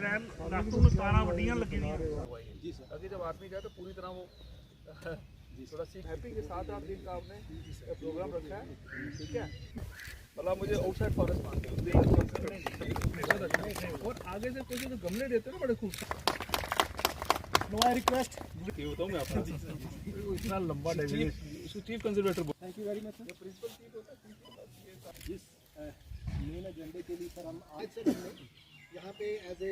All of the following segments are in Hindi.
लाटू में तारा वड्डियां लगी जी सर। अगर जब आदमी जाए तो पूरी तरह वो थोड़ा सी हैप्पी के साथ आप दिन का आपने प्रोग्राम रखा है, ठीक है। मतलब मुझे आउटसाइड फॉरेस्ट मानते हैं और आगे से कोई जो गमले देते हैं ना बड़े खूबसूरत। नो आई रिक्वेस्ट होता हूँ मैं आपका इतना लंबा designation chief conservator. Thank you very much sir. Principal chief होता है जिस मेन एजेंडे के लिए सर हम आज से हमने यहाँ पे एज ए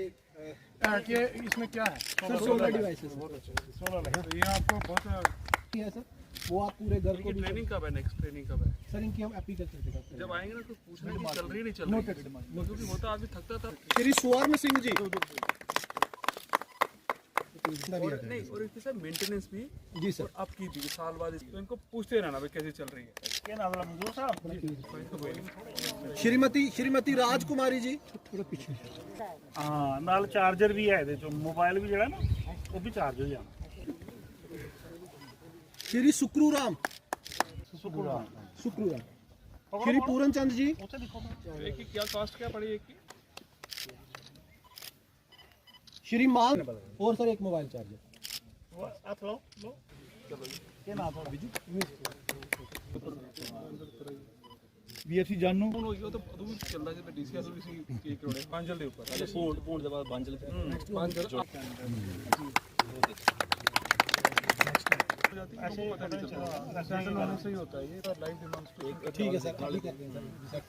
कि इसमें क्या है सर सोलर डिवाइसेस बहुत अच्छा सोलर है तो ये आपको बहुत है सर, वो आप पूरे घर को भी ट्रेनिंग कब है, नेक्स्ट ट्रेनिंग कब है? सर इनकी हम एप्लीकेशन पे करते हैं। जब आएंगे ना तो पूछना कि चल रही नहीं चल रही, क्योंकि होता आदमी थकता था। श्री स्वर्ण सिंह जी और नहीं और इसके साथ मेंटेनेंस भी जी सर। अब की भी साल बाद तो इनको पूछते रहना भाई कैसे चल रही है। क्या नाम है मंजूर साहब? श्रीमती राजकुमारी जी थोड़ा पीछे। हाँ नाल चार्जर भी है ਇਹਦੇ मोबाइल भी ਜਿਹੜਾ ना वो भी चार्ज हो जाना। श्री सुक्रूराम श्री पूरन चंद जी एक की क्या कॉस्ट क्या पड़ी एक की? श्री माल और सर एक मोबाइल चार्जर आप लो क्या नाम है बिजू बीएफसी जानू ਹੁਣ ਹੋਈ ਉਹ ਤਾਂ ਉਦੋਂ ਵੀ ਚੱਲਦਾ ਜਿਵੇਂ ਡੀਸੀਐਸ ਵੀ ਸੀ ਕੀ ਕਰੋੜੇ ਪੰਜਲ ਦੇ ਉੱਪਰ अच्छा फोन के बाद बांजल ਪੰਜਲ ऐसे पता नहीं चलता ऐसे होने से ही होता है ये लाइव डिमांड्स पे ठीक है सर अभी कर दें सर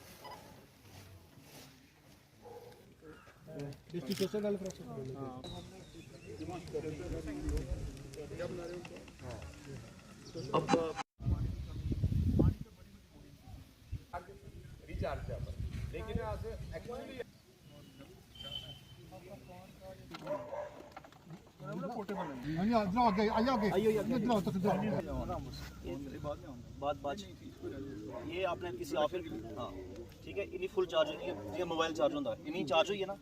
डिस्ट्रिक्ट सोशल वेलफेयर अब रिचार्ज है लेकिन एक्चुअली बात ये आपने किसी ऑफर हाँ ठीक है इन्हीं फुल चार्ज ये मोबाइल चार्ज होता है इन्हीं चार्ज हुई है ना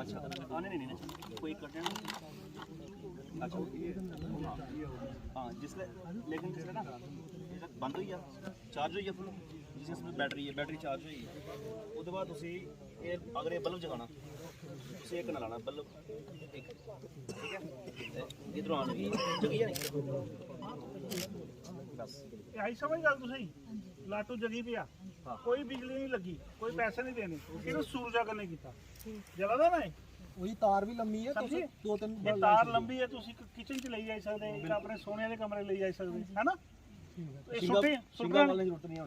अच्छा आने नहीं ना कोई कटने ना अच्छा हाँ जिसने लेकिन जिसने ना बंद हुई है चार्ज हुई है फुल जिसमें बैटरी चार्ज हुई है उसके बाद उसी अगर ये बल्ब जगाना उसे एक ना लाना बल्ब एक ठीक है इधरों आने जगी है बस आई समझ गल तुसीं लाटू जगी पिया कोई बिजली नहीं लगी कोई पैसे नहीं देने किसी सूरजा करने कीता जलादा ना वही तार भी लंबी है तुसी दो तीन ये तार लंबी है तुसी किचन च ले जा सकदे एक अपने सोने दे कमरे ले जा सकदे है ना सिंगा वाले जरूरत नहीं है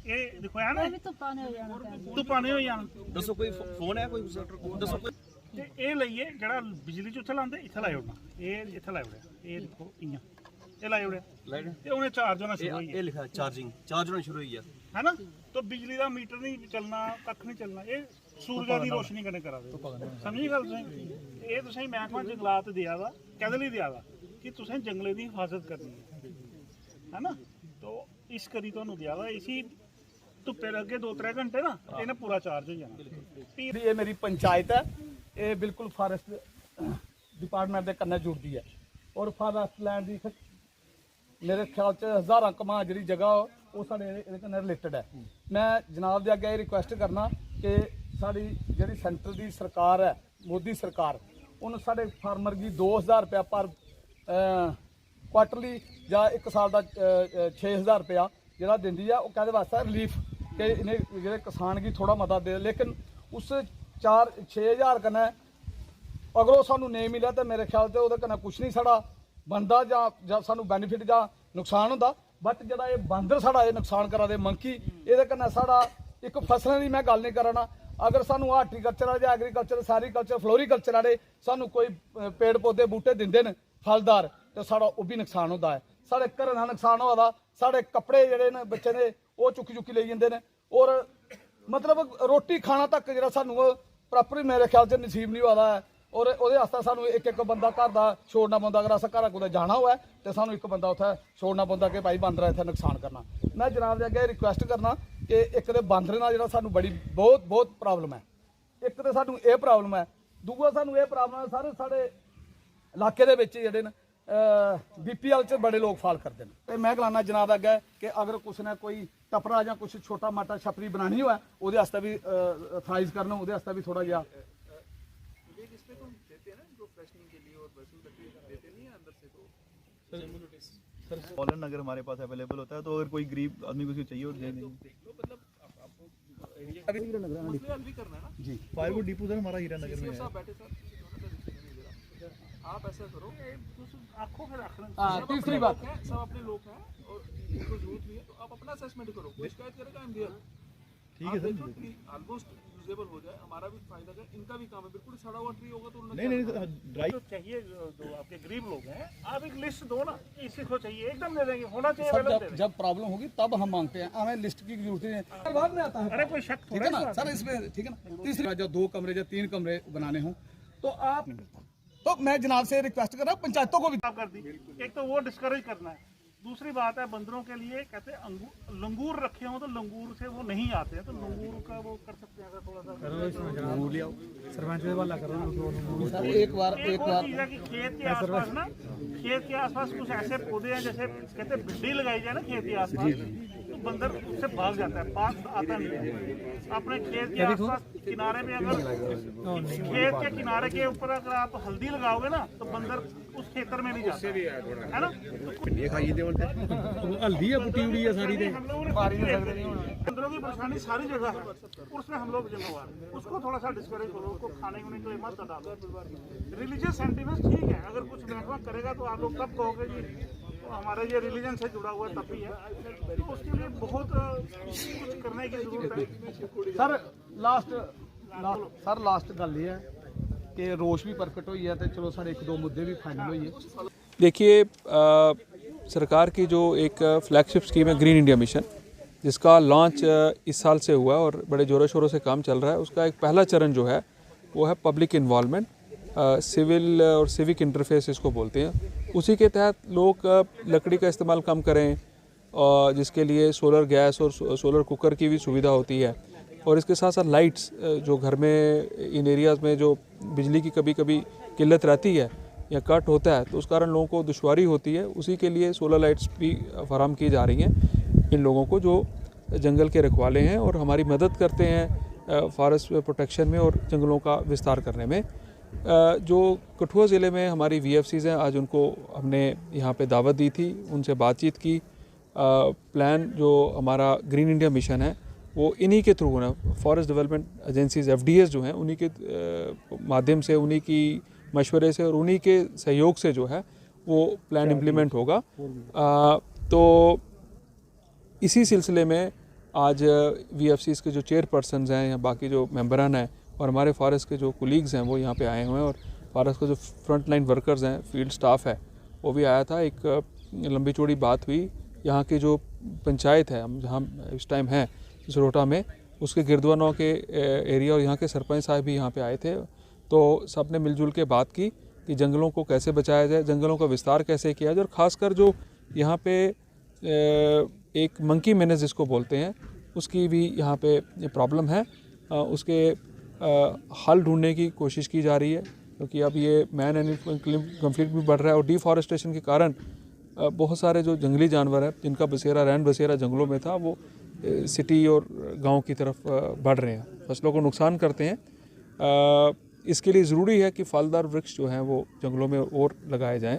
ये देखो है ना ਧੁੱਪਾਂ ਹੋ ਜਾਣਾ ਧੁੱਪਾਂ ਹੋ ਜਾਣ दसो कोई फोन है कोई दसो कोई ਤੇ ਇਹ ਲਈਏ ਜਿਹੜਾ ਬਿਜਲੀ ਚ ਉੱਥੇ ਲਾਉਂਦੇ ਇੱਥੇ ਲਾਇਓ ਨਾ ਇਹ ਇੱਥੇ ਲਾਇਓ ਇਹ ਦੇਖੋ ਇਆਂ ਇਹ ਲਾਇਓ ਤੇ ਉਹਨੇ ਚਾਰਜ ਹੋਣਾ ਸ਼ੁਰੂ ਹੋਈ ये लिखा है चार्ज होना शुरू हुई है है ना तो बिजली का मीटर नहीं चलना कख नहीं चलना ये सूरज की रोशनी कने करा दे समझी गल तुसीं ये तुसीं महकमा जंगलात दिया वा कहदे लिए दिया वा कि तुसीं जंगले की हिफाजत करनी है ना तो इस करी तुहानूं दिया वा इसी धुप्पे लगे 2-3 घंटे ना इन्हें पूरा चार्ज हो जाना। ये मेरी पंचायत है ये बिल्कुल फॉरेस्ट डिपार्टमेंट के कन्नै जुड़ती है और फॉरेस्ट लैंड की मेरे ख्याल से हज़ारां कमा जी जगह वो साढ़े रिलेटेड है। मैं जनाब के अगे रिक्वेस्ट करना कि साड़ी जी सेंटर की सरकार है मोदी सरकार उन्होंने साढ़े फार्मर की 2000 रुपया पर क्वार्टरली या एक साल का 6000 रुपया जो दी है वो कहते वास्ते रिलीफ कि इन्हें जो किसान की थोड़ा मदद दे लेकिन उस 4-6 कन्नै अगर वो सानू नहीं मिला तो मेरे ख्याल से वो कुछ नहीं साड़ा बनता ਜਾਂ सानू बैनीफिट ਜਾਂ नुकसान होंदा बट जरा ये बंदर साड़ा ये नुकसान करा दे मंकी ये कन्नै साड़ा एक फसलों की मैं गल नहीं करना अगर सानू हार्टीकल्चर या एग्रीकल्चर सैरीकल्चर फ्लोरीकल्चर वाले सानू कोई पेड़ पौधे बूटे दिंदे न फलदार तो साड़ा वो भी नुकसान होता है साढ़े घर का नुकसान होता साढ़े कपड़े जोड़े ने बच्चे ने वो चुकी ले जाते हैं और मतलब रोटी खाना तक जो सानू प्रॉपर मेरे ख्याल से नसीब नहीं होता है और वो सानू एक बंदा घर का छोड़ना पौंदा अगर अस घर कुछ जाना हुआ तो सानू एक बंदा उत्थे छोड़ना पौंदा कि भाई बंदर इत्थे नुकसान करना। मैं जनाब के अगे रिक्वेस्ट करना कि एक तो बंदर नाल जिहड़ा सानू बड़ी बहुत प्रॉब्लम है एक तो सानू ये प्रॉब्लम है दूआ सानू ये प्रॉब्लम है सारे साढ़े इलाके दे विच जिहड़े ने BPL च बड़े लोग फाल करते हैं तो मैं गलाना जनाब अग्गे कि अगर कुछ ने कोई टपरा या कुछ छोटा माटा छपरी बनानी हो ਉਹਦੇ ਵਾਸਤੇ भी अथराइज करना ਉਹਦੇ वास्ते भी थोड़ा जिहा इसमें तो देते हैं ना जो फ्रेशनिंग के लिए और वैसे लकड़ी देते नहीं है अंदर से तो पॉलन अगर हमारे पास अवेलेबल होता है तो अगर कोई गरीब आदमी को चाहिए और दे देंगे। देख लो मतलब आपको मसले हल भी करना है ना जी फायरवुड डिपो सर हमारा हीरा नगर में है। साहब बैठे सर आप ऐसा करो आंखों में रख लें। हाँ तीसरी बात सब अपने लोग हैं और इनको जरूरत नहीं है तो आप अपना असेसमेंट करो कोई शिकायत करेगा हम दिया ठीक है सर। ऑलमोस्ट यूजेबल हो जाए हमारा भी फायदा है इनका भी काम है बिल्कुल सड़ा हुआ ट्री होगा तो उन्होंने नहीं नहीं ड्राई जो चाहिए जो आपके गरीब लोग हैं आप एक लिस्ट दो ना कि इसी को चाहिए एकदम दे देंगे होना चाहिए सब available दे जब प्रॉब्लम होगी तब हम मांगते हैं हमें लिस्ट की जरूरत नहीं है बाद में आता है देंगे। अरे कोई शक ठीक थोड़ा है ना सर इसमें ठीक है ना तीसरी बात जब 2 कमरे या 3 कमरे बनाने हों तो आप तो मैं जनाब से रिक्वेस्ट कर रहा हूँ पंचायतों को भी कर दी। एक तो वो डिस्करेज करना है, दूसरी बात है बंदरों के लिए कहते हैं लंगूर रखे हो तो लंगूर से वो नहीं आते हैं तो लंगूर का वो कर सकते हैं अगर थोड़ा सा एक बार एक और चीज़ है कि खेत के आसपास ना खेत के आसपास कुछ ऐसे पौधे हैं जैसे कहते हैं भिंडी लगाई जाए ना खेत के आसपास तो बंदर उससे भाग जाता है, पास आता नहीं है। अपने खेत के आसपास किनारे में अगर खेत के किनारे के ऊपर अगर आप हल्दी लगाओगे ना तो बंदर उस खेतर में नहीं जाता है ना। हल्दी है पुटी उड़ी है सारी दे हम लोगों ने बंदरों की परेशानी सारी जगह है, उसमें हम लोग जिम्मेवार हैं। उसको थोड़ा सा डिस्करेज करो, उसको खाने खुने के लिए मत डालो। रिलीजियस सेंटिमेंट ठीक है, अगर कुछ नेटवर्क करेगा तो आप लोग तब कहोगे जी तो हमारे ये रिलीजन से जुड़ा हुआ तब भी है, तो उसके लिए बहुत कुछ करने की जरूरत है। सर लास्ट गल ये है कि रोश भी प्रकट हुई है तो चलो साढ़े 1-2 मुद्दे भी फाइनल हुई है। देखिए सरकार की जो एक फ्लैगशिप स्कीम है ग्रीन इंडिया मिशन, जिसका लॉन्च इस साल से हुआ है और बड़े ज़ोरों शोरों से काम चल रहा है, उसका एक पहला चरण जो है वो है पब्लिक इन्वॉल्वमेंट, सिविल और सिविक इंटरफेस इसको बोलते हैं। उसी के तहत लोग लकड़ी का इस्तेमाल कम करें और जिसके लिए सोलर गैस और सोलर कुकर की भी सुविधा होती है, और इसके साथ साथ लाइट्स जो घर में इन एरियाज़ में जो बिजली की कभी कभी किल्लत रहती है या कट होता है तो उस कारण लोगों को दुश्वारी होती है, उसी के लिए सोलर लाइट्स भी फराहम की जा रही हैं इन लोगों को जो जंगल के रखवाले हैं और हमारी मदद करते हैं फॉरेस्ट प्रोटेक्शन में और जंगलों का विस्तार करने में। जो कठुआ ज़िले में हमारी VFCs हैं, आज उनको हमने यहाँ पे दावत दी थी, उनसे बातचीत की। प्लान जो हमारा ग्रीन इंडिया मिशन है वो इन्हीं के थ्रू है, फॉरेस्ट डेवलपमेंट एजेंसीज FDS जो हैं उन्हीं के माध्यम से, उन्हीं की मशवरे से और उन्हीं के सहयोग से जो है वो प्लान इम्प्लीमेंट होगा। तो इसी सिलसिले में आज VFCs के जो चेयरपर्सन्स हैं या बाकी जो मेंबरान हैं और हमारे फॉरेस्ट के जो कुलीग्स हैं वो यहाँ पे आए हुए हैं, और फॉरेस्ट के जो फ्रंट लाइन वर्कर्स हैं, फील्ड स्टाफ है, वो भी आया था। एक लंबी चौड़ी बात हुई। यहाँ की जो पंचायत है, हम जहाँ इस टाइम हैं सरोटा में, उसके गिरदवानों के एरिया और यहाँ के सरपंच साहब भी यहाँ पे आए थे। तो सब ने मिलजुल के बात की कि जंगलों को कैसे बचाया जाए, जंगलों का विस्तार कैसे किया जाए, और ख़ासकर जो यहाँ पे एक मंकी मेनेस जिसको बोलते हैं उसकी भी यहाँ पे प्रॉब्लम है, उसके हल ढूंढने की कोशिश की जा रही है, क्योंकि अब ये मैन एनिमल कन्फ्लिक्ट भी बढ़ रहा है और डिफॉरेस्टेशन के कारण बहुत सारे जो जंगली जानवर हैं जिनका बसेरा रैन बसेरा जंगलों में था वो सिटी और गांव की तरफ बढ़ रहे हैं, फसलों को नुकसान करते हैं। इसके लिए ज़रूरी है कि फलदार वृक्ष जो हैं वो जंगलों में और लगाए जाएं।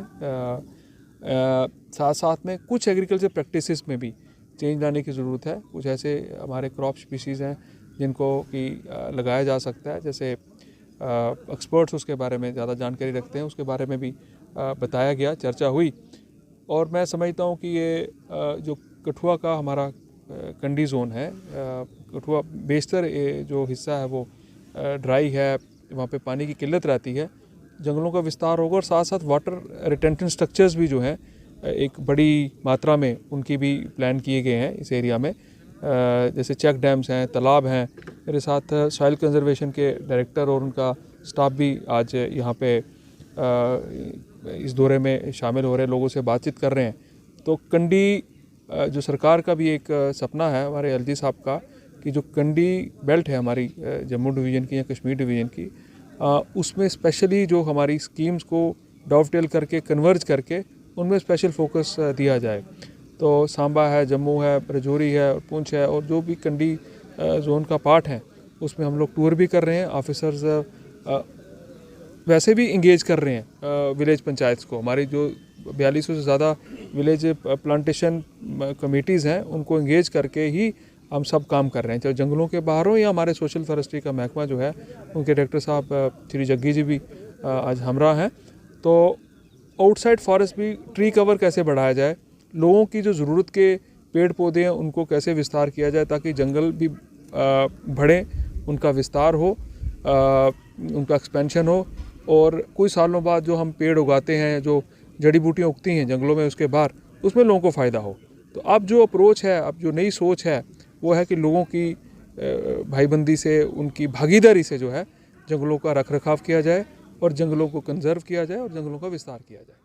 साथ साथ में कुछ एग्रीकल्चर प्रैक्टिसेस में भी चेंज लाने की ज़रूरत है। कुछ ऐसे हमारे क्रॉप स्पीसीज़ हैं जिनको कि लगाया जा सकता है, जैसे एक्सपर्ट्स उसके बारे में ज़्यादा जानकारी रखते हैं, उसके बारे में भी बताया गया, चर्चा हुई। और मैं समझता हूँ कि ये जो कठुआ का हमारा कंडी जोन है, कठुआ बेशतर जो हिस्सा है वो ड्राई है, वहाँ पे पानी की किल्लत रहती है, जंगलों का विस्तार होगा और साथ साथ वाटर रिटेंशन स्ट्रक्चर्स भी जो हैं एक बड़ी मात्रा में उनकी भी प्लान किए गए हैं इस एरिया में, जैसे चेक डैम्स हैं, तालाब हैं। मेरे साथ सॉइल कंजर्वेशन के डायरेक्टर और उनका स्टाफ भी आज यहाँ पे इस दौरे में शामिल हो रहे, लोगों से बातचीत कर रहे हैं। तो कंडी जो सरकार का भी एक सपना है हमारे LG साहब का कि जो कंडी बेल्ट है हमारी जम्मू डिवीज़न की या कश्मीर डिवीज़न की, उसमें स्पेशली जो हमारी स्कीम्स को डॉवटेल करके कन्वर्ज करके उनमें स्पेशल फोकस दिया जाए। तो सांबा है, जम्मू है, राजौरी है और पुंछ है और जो भी कंडी जोन का पार्ट है उसमें हम लोग टूर भी कर रहे हैं। ऑफिसर्स वैसे भी इंगेज कर रहे हैं विलेज पंचायत्स को। हमारी जो 4200 से ज़्यादा विलेज प्लांटेशन कमेटीज़ हैं उनको इंगेज करके ही हम सब काम कर रहे हैं, चाहे जंगलों के बाहर हो या हमारे सोशल फॉरेस्ट्री का महकमा जो है उनके डायरेक्टर साहब श्री जग्गी जी भी आज हमरा हैं। तो आउटसाइड फॉरेस्ट भी ट्री कवर कैसे बढ़ाया जाए, लोगों की जो ज़रूरत के पेड़ पौधे हैं उनको कैसे विस्तार किया जाए ताकि जंगल भी बढ़े, उनका विस्तार हो, उनका एक्सपेंशन हो और कुछ सालों बाद जो हम पेड़ उगाते हैं, जो जड़ी बूटियाँ उगती हैं जंगलों में उसके बाहर, उसमें लोगों को फ़ायदा हो। तो अब जो अप्रोच है, अब जो नई सोच है वो है कि लोगों की भाईबंदी से, उनकी भागीदारी से जो है जंगलों का रख रखाव किया जाए और जंगलों को कंजर्व किया जाए और जंगलों का विस्तार किया जाए।